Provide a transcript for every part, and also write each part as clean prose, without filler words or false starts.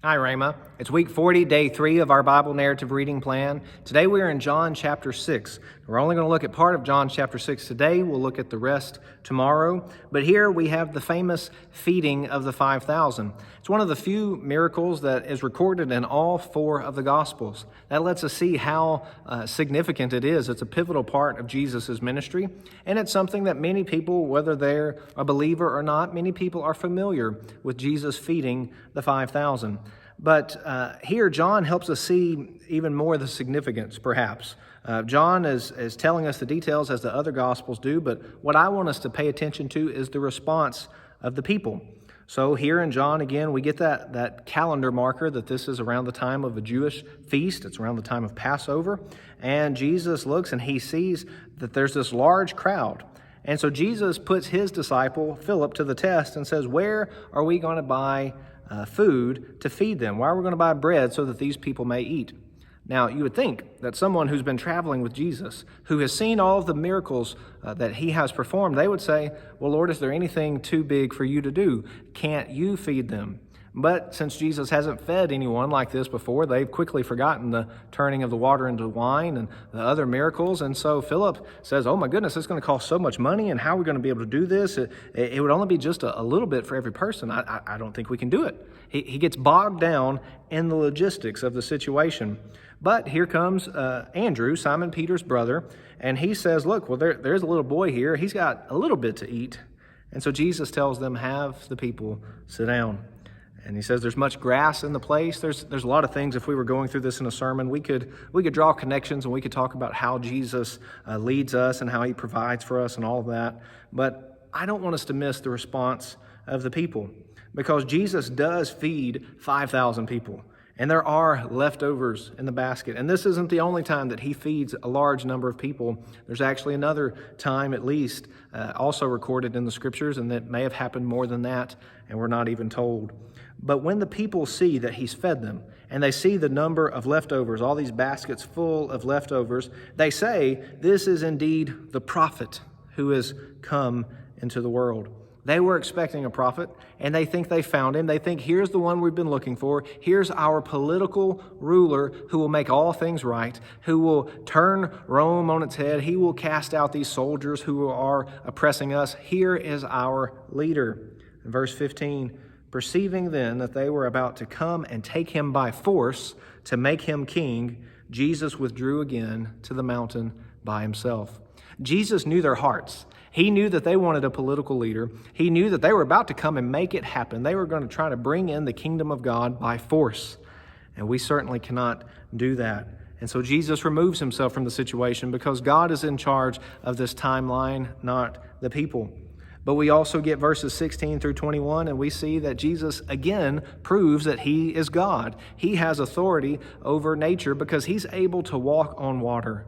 Hi, Rama. It's week 40, day 3 of our Bible narrative reading plan. Today we are in John chapter 6. We're only going to look at part of John chapter 6 today. We'll look at the rest tomorrow. But here we have the famous feeding of the 5,000. It's one of the few miracles that is recorded in all 4 of the Gospels. That lets us see how significant it is. It's a pivotal part of Jesus' ministry, and it's something that many people, whether they're a believer or not, many people are familiar with Jesus feeding the 5,000. But here, John helps us see even more the significance, perhaps. John is telling us the details as the other Gospels do, but what I want us to pay attention to is the response of the people. So here in John, again, we get that calendar marker that this is around the time of a Jewish feast. It's around the time of Passover. And Jesus looks and he sees that there's this large crowd. And so Jesus puts his disciple, Philip, to the test and says, where are we going to buy food to feed them? Why are we going to buy bread so that these people may eat? Now, you would think that someone who's been traveling with Jesus, who has seen all of the miracles that he has performed, they would say, well, Lord, is there anything too big for you to do? Can't you feed them? But since Jesus hasn't fed anyone like this before, they've quickly forgotten the turning of the water into wine and the other miracles. And so Philip says, oh my goodness, it's going to cost so much money, and how are we going to be able to do this? It would only be just a little bit for every person. I don't think we can do it. He gets bogged down in the logistics of the situation. But here comes Andrew, Simon Peter's brother, and he says, look, well, there's a little boy here. He's got a little bit to eat. And so Jesus tells them, have the people sit down. And he says there's much grass in the place. There's a lot of things. If we were going through this in a sermon, we could draw connections, and we could talk about how Jesus leads us and how he provides for us and all of that. But I don't want us to miss the response of the people, because Jesus does feed 5,000 people. And there are leftovers in the basket. And this isn't the only time that he feeds a large number of people. There's actually another time, at least, also recorded in the scriptures, and that may have happened more than that, and we're not even told. But when the people see that he's fed them, and they see the number of leftovers, all these baskets full of leftovers, they say, this is indeed the prophet who has come into the world. They were expecting a prophet, and they think they found him. They think, here's the one we've been looking for. Here's our political ruler who will make all things right, who will turn Rome on its head. He will cast out these soldiers who are oppressing us. Here is our leader. In verse 15, perceiving then that they were about to come and take him by force to make him king, Jesus withdrew again to the mountain by himself. Jesus knew their hearts. He knew that they wanted a political leader. He knew that they were about to come and make it happen. They were going to try to bring in the kingdom of God by force. And we certainly cannot do that. And so Jesus removes himself from the situation, because God is in charge of this timeline, not the people. But we also get verses 16 through 21, and we see that Jesus again proves that he is God. He has authority over nature because he's able to walk on water.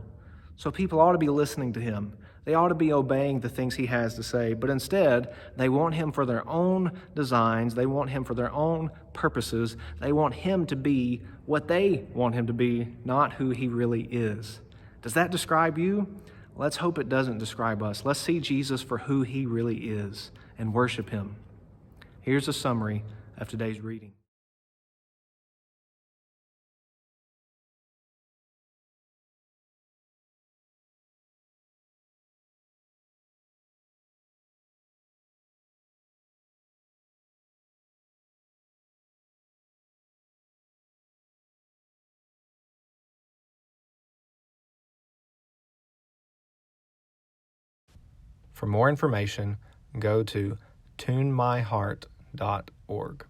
So people ought to be listening to him. They ought to be obeying the things he has to say. But instead, they want him for their own designs. They want him for their own purposes. They want him to be what they want him to be, not who he really is. Does that describe you? Let's hope it doesn't describe us. Let's see Jesus for who he really is and worship him. Here's a summary of today's reading. For more information, go to tunemyheart.org.